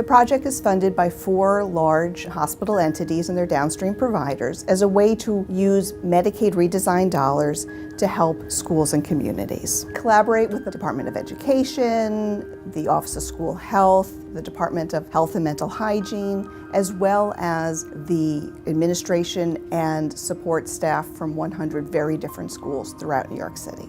The project is funded by 4 large hospital entities and their downstream providers as a way to use Medicaid redesign dollars to help schools and communities. Collaborate with the Department of Education, the Office of School Health, the Department of Health and Mental Hygiene, as well as the administration and support staff from 100 very different schools throughout New York City.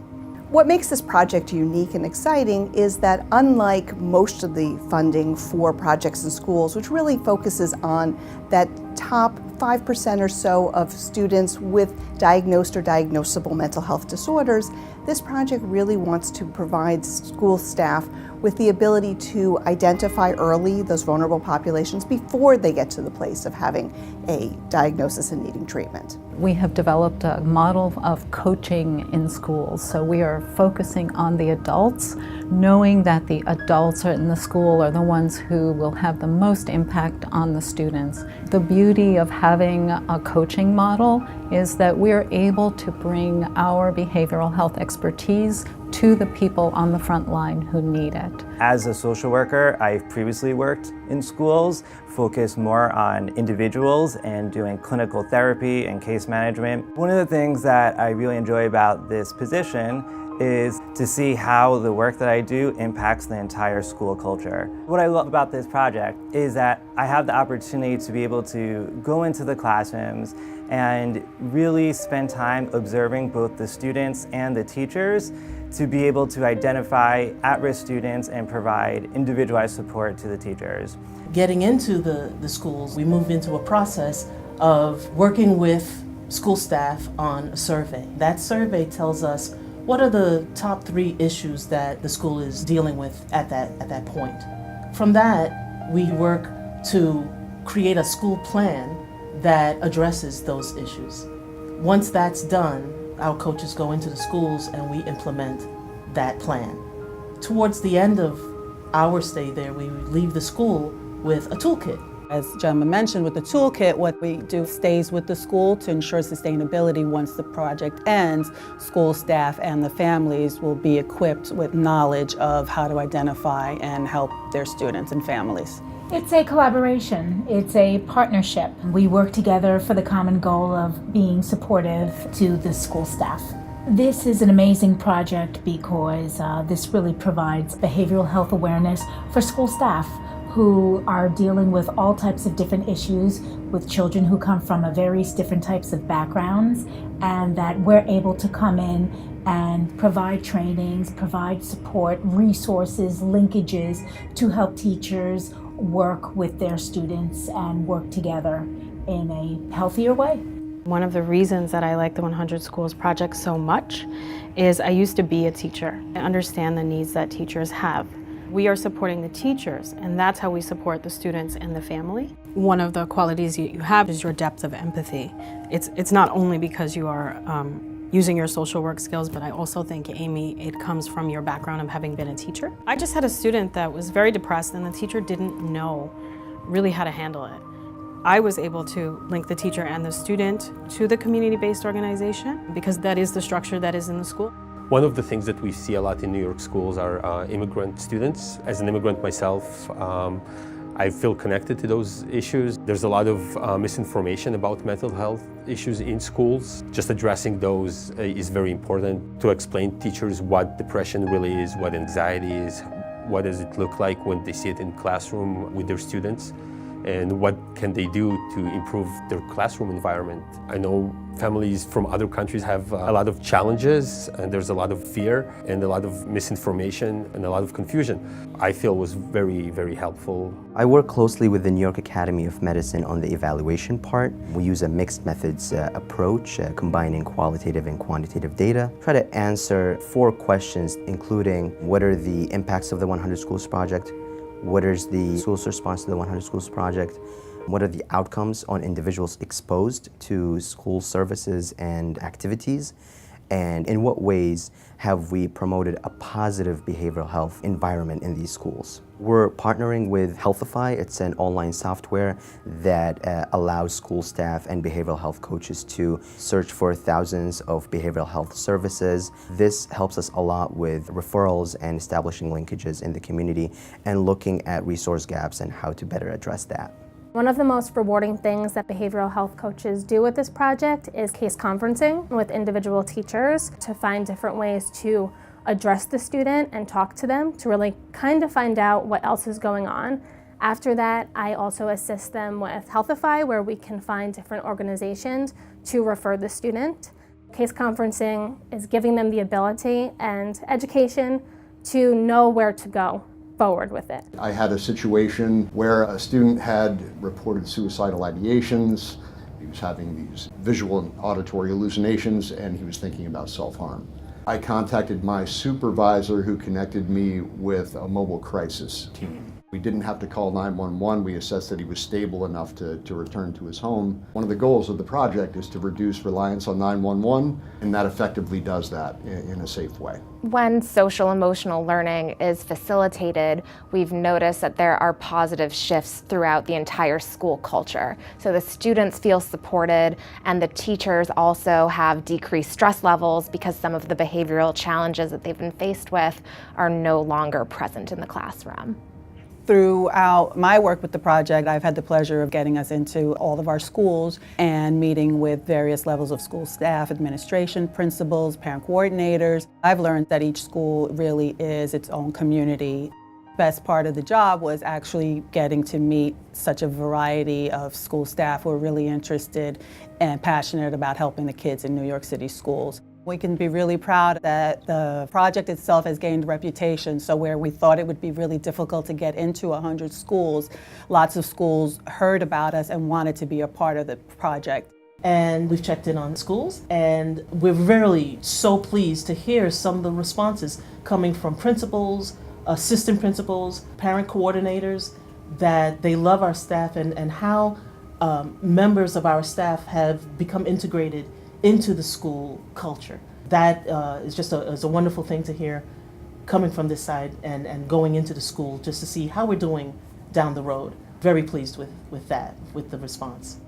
What makes this project unique and exciting is that unlike most of the funding for projects in schools, which really focuses on that top 5% or so of students with diagnosed or diagnosable mental health disorders, this project really wants to provide school staff with the ability to identify early those vulnerable populations before they get to the place of having a diagnosis and needing treatment. We have developed a model of coaching in schools. So we are focusing on the adults, knowing that the adults in the school are the ones who will have the most impact on the students. The beauty of having a coaching model is that we're able to bring our behavioral health expertise to the people on the front line who need it. As a social worker, I've previously worked in schools, focused more on individuals and doing clinical therapy and case management. One of the things that I really enjoy about this position is to see how the work that I do impacts the entire school culture. What I love about this project is that I have the opportunity to be able to go into the classrooms and really spend time observing both the students and the teachers to be able to identify at-risk students and provide individualized support to the teachers. Getting into the schools, we moved into a process of working with school staff on a survey. That survey tells us what are the top 3 issues that the school is dealing with at that point. From that, we work to create a school plan that addresses those issues. Once that's done, our coaches go into the schools and we implement that plan. Towards the end of our stay there, we leave the school with a toolkit. As Gemma mentioned, with the toolkit, what we do stays with the school to ensure sustainability. Once the project ends, school staff and the families will be equipped with knowledge of how to identify and help their students and families. It's a collaboration, it's a partnership. We work together for the common goal of being supportive to the school staff. This is an amazing project because this really provides behavioral health awareness for school staff who are dealing with all types of different issues with children who come from various different types of backgrounds, and that we're able to come in and provide trainings, provide support, resources, linkages to help teachers work with their students and work together in a healthier way. One of the reasons that I like the 100 Schools Project so much is I used to be a teacher. I understand the needs that teachers have. We are supporting the teachers, and that's how we support the students and the family. One of the qualities you have is your depth of empathy. It's not only because you are using your social work skills, but I also think, Amy, it comes from your background of having been a teacher. I just had a student that was very depressed and the teacher didn't know really how to handle it. I was able to link the teacher and the student to the community-based organization because that is the structure that is in the school. One of the things that we see a lot in New York schools are immigrant students. As an immigrant myself, I feel connected to those issues. There's a lot of misinformation about mental health issues in schools. Just addressing those is very important to explain to teachers what depression really is, what anxiety is, what does it look like when they sit in classroom with their students, and what can they do to improve their classroom environment. I know families from other countries have a lot of challenges, and there's a lot of fear and a lot of misinformation and a lot of confusion. I feel was very, very helpful. I work closely with the New York Academy of Medicine on the evaluation part. We use a mixed methods approach, combining qualitative and quantitative data. Try to answer 4 questions, including what are the impacts of the 100 Schools Project, what is the school's response to the 100 Schools Project? What are the outcomes on individuals exposed to school services and activities? And in what ways have we promoted a positive behavioral health environment in these schools? We're partnering with Healthify. It's an online software that allows school staff and behavioral health coaches to search for thousands of behavioral health services. This helps us a lot with referrals and establishing linkages in the community and looking at resource gaps and how to better address that. One of the most rewarding things that behavioral health coaches do with this project is case conferencing with individual teachers to find different ways to address the student and talk to them to really kind of find out what else is going on. After that, I also assist them with Healthify, where we can find different organizations to refer the student. Case conferencing is giving them the ability and education to know where to go forward with it. I had a situation where a student had reported suicidal ideations. He was having these visual and auditory hallucinations, and he was thinking about self-harm. I contacted my supervisor, who connected me with a mobile crisis team. We didn't have to call 911. We assessed that he was stable enough to return to his home. One of the goals of the project is to reduce reliance on 911, and that effectively does that in a safe way. When social emotional learning is facilitated, we've noticed that there are positive shifts throughout the entire school culture. So the students feel supported, and the teachers also have decreased stress levels because some of the behavioral challenges that they've been faced with are no longer present in the classroom. Throughout my work with the project, I've had the pleasure of getting us into all of our schools and meeting with various levels of school staff, administration, principals, parent coordinators. I've learned that each school really is its own community. Best part of the job was actually getting to meet such a variety of school staff who are really interested and passionate about helping the kids in New York City schools. We can be really proud that the project itself has gained reputation, so where we thought it would be really difficult to get into 100 schools, lots of schools heard about us and wanted to be a part of the project. And we've checked in on schools, and we're really so pleased to hear some of the responses coming from principals, assistant principals, parent coordinators, that they love our staff and how members of our staff have become integrated into the school culture. That is just a wonderful thing to hear coming from this side and going into the school just to see how we're doing down the road. Very pleased with that, with the response.